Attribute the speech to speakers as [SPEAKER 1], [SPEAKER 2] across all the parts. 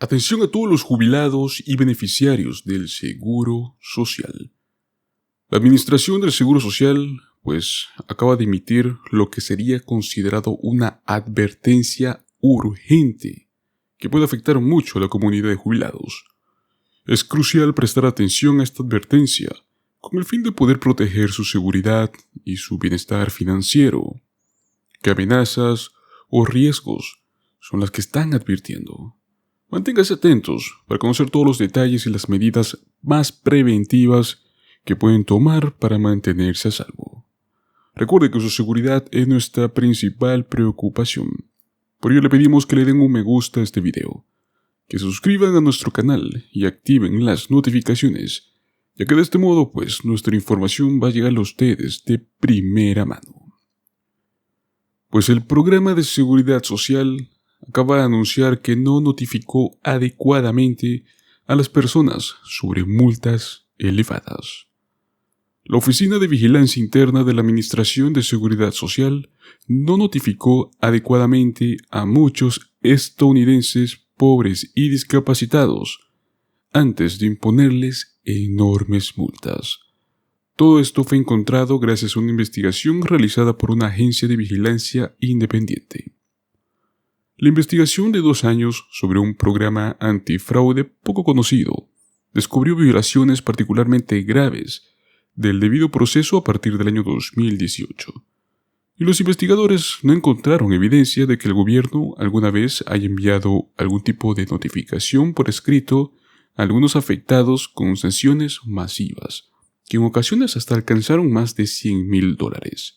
[SPEAKER 1] Atención a todos los jubilados y beneficiarios del Seguro Social. La Administración del Seguro Social, acaba de emitir lo que sería considerado una advertencia urgente que puede afectar mucho a la comunidad de jubilados. Es crucial prestar atención a esta advertencia con el fin de poder proteger su seguridad y su bienestar financiero. ¿Qué amenazas o riesgos son las que están advirtiendo? Manténgase atentos para conocer todos los detalles y las medidas más preventivas que pueden tomar para mantenerse a salvo. Recuerde que su seguridad es nuestra principal preocupación. Por ello le pedimos que le den un me gusta a este video, que se suscriban a nuestro canal y activen las notificaciones, ya que de este modo nuestra información va a llegar a ustedes de primera mano. El programa de seguridad social acaba de anunciar que no notificó adecuadamente a las personas sobre multas elevadas. La Oficina de Vigilancia Interna de la Administración de Seguridad Social no notificó adecuadamente a muchos estadounidenses pobres y discapacitados antes de imponerles enormes multas. Todo esto fue encontrado gracias a una investigación realizada por una agencia de vigilancia independiente. La investigación de 2 años sobre un programa antifraude poco conocido descubrió violaciones particularmente graves del debido proceso a partir del año 2018. Y los investigadores no encontraron evidencia de que el gobierno alguna vez haya enviado algún tipo de notificación por escrito a algunos afectados con sanciones masivas, que en ocasiones hasta alcanzaron más de $100,000.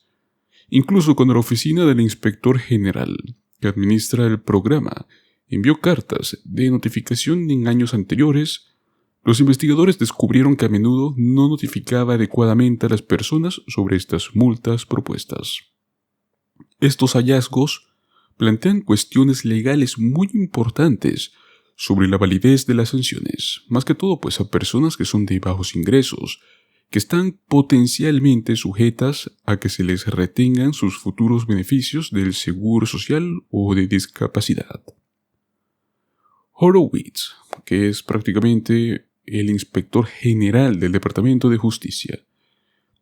[SPEAKER 1] Incluso cuando la oficina del inspector general que administra el programa envió cartas de notificación en años anteriores, los investigadores descubrieron que a menudo no notificaba adecuadamente a las personas sobre estas multas propuestas. Estos hallazgos plantean cuestiones legales muy importantes sobre la validez de las sanciones, más que todo a personas que son de bajos ingresos, que están potencialmente sujetas a que se les retengan sus futuros beneficios del seguro social o de discapacidad. Horowitz, que es prácticamente el inspector general del Departamento de Justicia,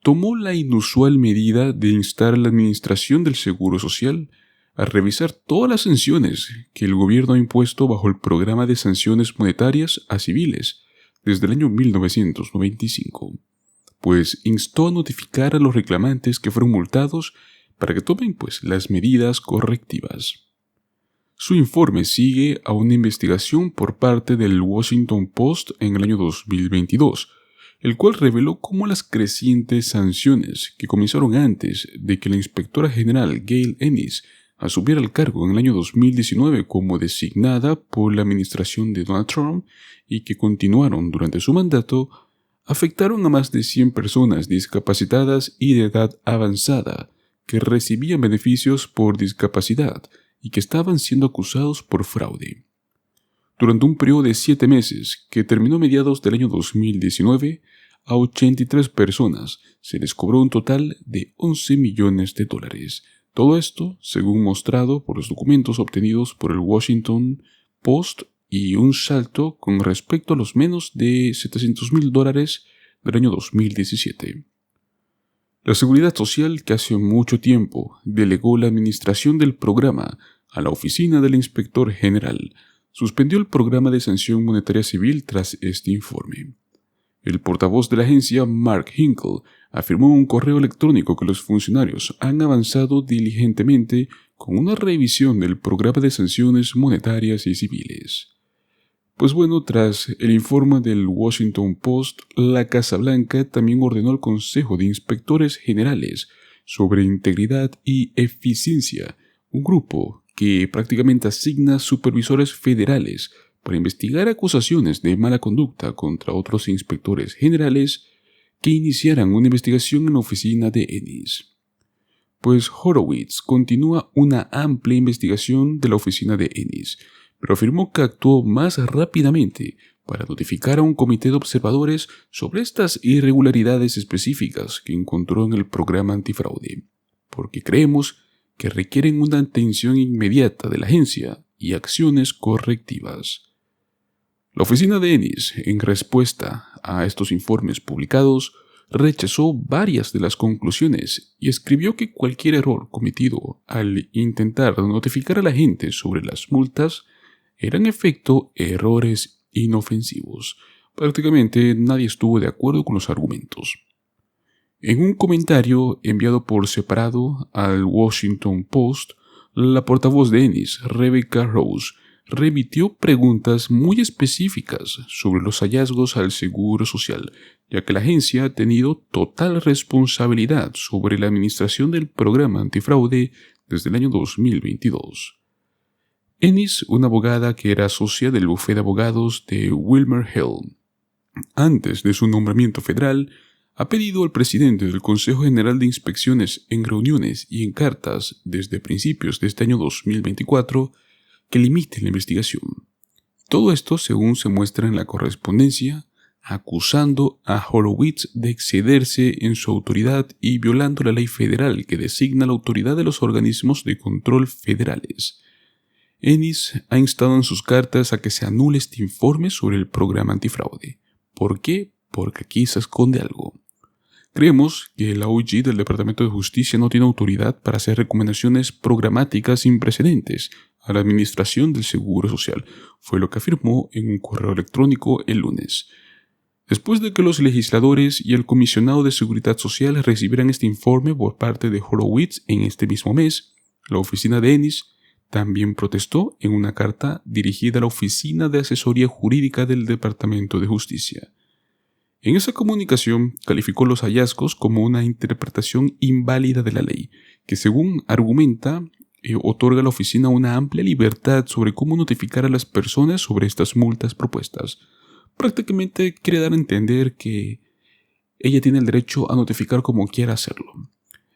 [SPEAKER 1] tomó la inusual medida de instar a la Administración del Seguro Social a revisar todas las sanciones que el gobierno ha impuesto bajo el programa de sanciones monetarias a civiles desde el año 1995. Instó a notificar a los reclamantes que fueron multados para que tomen las medidas correctivas. Su informe sigue a una investigación por parte del Washington Post en el año 2022, el cual reveló cómo las crecientes sanciones que comenzaron antes de que la inspectora general Gail Ennis asumiera el cargo en el año 2019 como designada por la administración de Donald Trump y que continuaron durante su mandato, afectaron a más de 100 personas discapacitadas y de edad avanzada que recibían beneficios por discapacidad y que estaban siendo acusados por fraude. Durante un periodo de 7 meses, que terminó a mediados del año 2019, a 83 personas se les cobró un total de $11 millones. Todo esto, según mostrado por los documentos obtenidos por el Washington Post, y un salto con respecto a los menos de $700,000 del año 2017. La Seguridad Social, que hace mucho tiempo delegó la administración del programa a la Oficina del Inspector General, suspendió el programa de sanción monetaria civil tras este informe. El portavoz de la agencia, Mark Hinkle, afirmó en un correo electrónico que los funcionarios han avanzado diligentemente con una revisión del programa de sanciones monetarias y civiles. Tras el informe del Washington Post, la Casa Blanca también ordenó al Consejo de Inspectores Generales sobre Integridad y Eficiencia, un grupo que prácticamente asigna supervisores federales para investigar acusaciones de mala conducta contra otros inspectores generales que iniciaran una investigación en la oficina de Ennis. Horowitz continúa una amplia investigación de la oficina de Ennis, pero afirmó que actuó más rápidamente para notificar a un comité de observadores sobre estas irregularidades específicas que encontró en el programa antifraude, porque creemos que requieren una atención inmediata de la agencia y acciones correctivas. La oficina de Ennis, en respuesta a estos informes publicados, rechazó varias de las conclusiones y escribió que cualquier error cometido al intentar notificar a la gente sobre las multas eran en efecto errores inofensivos. Prácticamente nadie estuvo de acuerdo con los argumentos. En un comentario enviado por separado al Washington Post, la portavoz de Ennis, Rebecca Rose, remitió preguntas muy específicas sobre los hallazgos al Seguro Social, ya que la agencia ha tenido total responsabilidad sobre la administración del programa antifraude desde el año 2022. Ennis, una abogada que era socia del bufete de abogados de WilmerHale, antes de su nombramiento federal, ha pedido al presidente del Consejo General de Inspecciones en reuniones y en cartas desde principios de este año 2024 que limite la investigación. Todo esto según se muestra en la correspondencia, acusando a Horowitz de excederse en su autoridad y violando la ley federal que designa la autoridad de los organismos de control federales. Ennis ha instado en sus cartas a que se anule este informe sobre el programa antifraude. ¿Por qué? Porque aquí se esconde algo. Creemos que la OIG del Departamento de Justicia no tiene autoridad para hacer recomendaciones programáticas sin precedentes a la Administración del Seguro Social, fue lo que afirmó en un correo electrónico el lunes. Después de que los legisladores y el comisionado de Seguridad Social recibieran este informe por parte de Horowitz en este mismo mes, la oficina de Ennis también protestó en una carta dirigida a la Oficina de Asesoría Jurídica del Departamento de Justicia. En esa comunicación calificó los hallazgos como una interpretación inválida de la ley, que según argumenta, otorga a la oficina una amplia libertad sobre cómo notificar a las personas sobre estas multas propuestas. Prácticamente quiere dar a entender que ella tiene el derecho a notificar como quiera hacerlo.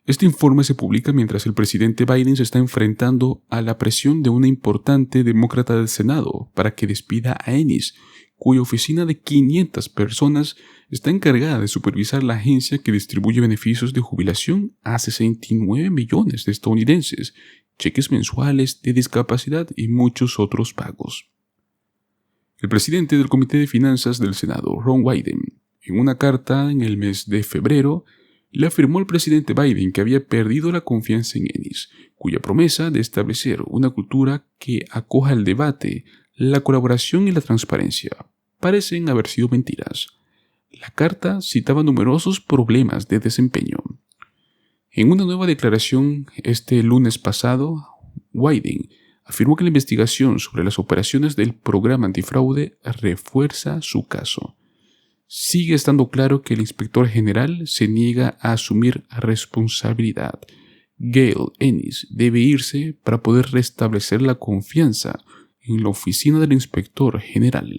[SPEAKER 1] Este informe se publica mientras el presidente Biden se está enfrentando a la presión de una importante demócrata del Senado para que despida a Ennis, cuya oficina de 500 personas está encargada de supervisar la agencia que distribuye beneficios de jubilación a 69 millones de estadounidenses, cheques mensuales de discapacidad y muchos otros pagos. El presidente del Comité de Finanzas del Senado, Ron Wyden, en una carta en el mes de febrero, le afirmó al presidente Biden que había perdido la confianza en Ennis, cuya promesa de establecer una cultura que acoja el debate, la colaboración y la transparencia parecen haber sido mentiras. La carta citaba numerosos problemas de desempeño. En una nueva declaración este lunes pasado, Wyden afirmó que la investigación sobre las operaciones del programa antifraude refuerza su caso. Sigue estando claro que el inspector general se niega a asumir responsabilidad. Gail Ennis debe irse para poder restablecer la confianza en la oficina del inspector general.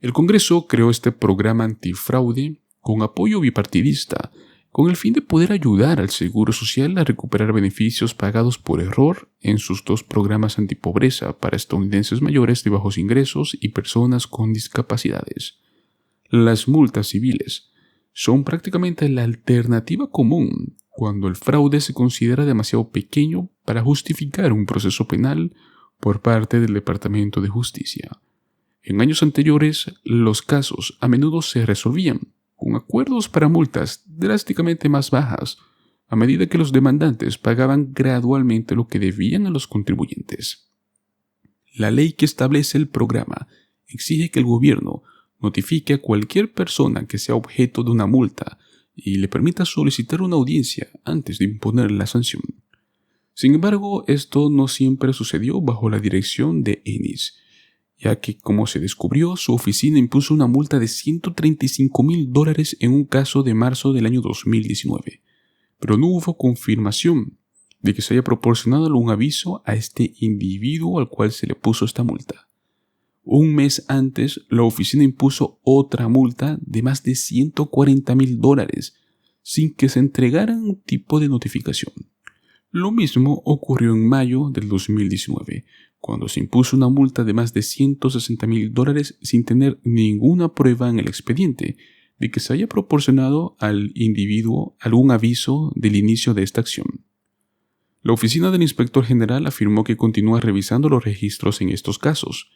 [SPEAKER 1] El Congreso creó este programa antifraude con apoyo bipartidista, con el fin de poder ayudar al Seguro Social a recuperar beneficios pagados por error en sus dos programas antipobreza para estadounidenses mayores de bajos ingresos y personas con discapacidades. Las multas civiles son prácticamente la alternativa común cuando el fraude se considera demasiado pequeño para justificar un proceso penal por parte del Departamento de Justicia. En años anteriores, los casos a menudo se resolvían con acuerdos para multas drásticamente más bajas, a medida que los demandantes pagaban gradualmente lo que debían a los contribuyentes. La ley que establece el programa exige que el gobierno notifique a cualquier persona que sea objeto de una multa y le permita solicitar una audiencia antes de imponer la sanción. Sin embargo, esto no siempre sucedió bajo la dirección de Ennis, ya que, como se descubrió, su oficina impuso una multa de $135,000 en un caso de marzo del año 2019, pero no hubo confirmación de que se haya proporcionado algún aviso a este individuo al cual se le puso esta multa. Un mes antes, la oficina impuso otra multa de más de $140,000 sin que se entregara un tipo de notificación. Lo mismo ocurrió en mayo del 2019, cuando se impuso una multa de más de $160,000 sin tener ninguna prueba en el expediente de que se haya proporcionado al individuo algún aviso del inicio de esta acción. La oficina del inspector general afirmó que continúa revisando los registros en estos casos.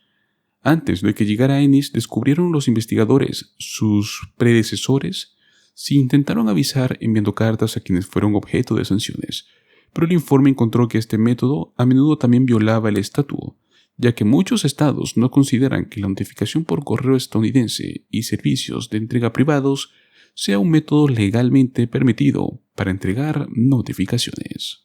[SPEAKER 1] Antes de que llegara Ennis, descubrieron los investigadores, sus predecesores, si intentaron avisar enviando cartas a quienes fueron objeto de sanciones, pero el informe encontró que este método a menudo también violaba el estatuto, ya que muchos estados no consideran que la notificación por correo estadounidense y servicios de entrega privados sea un método legalmente permitido para entregar notificaciones.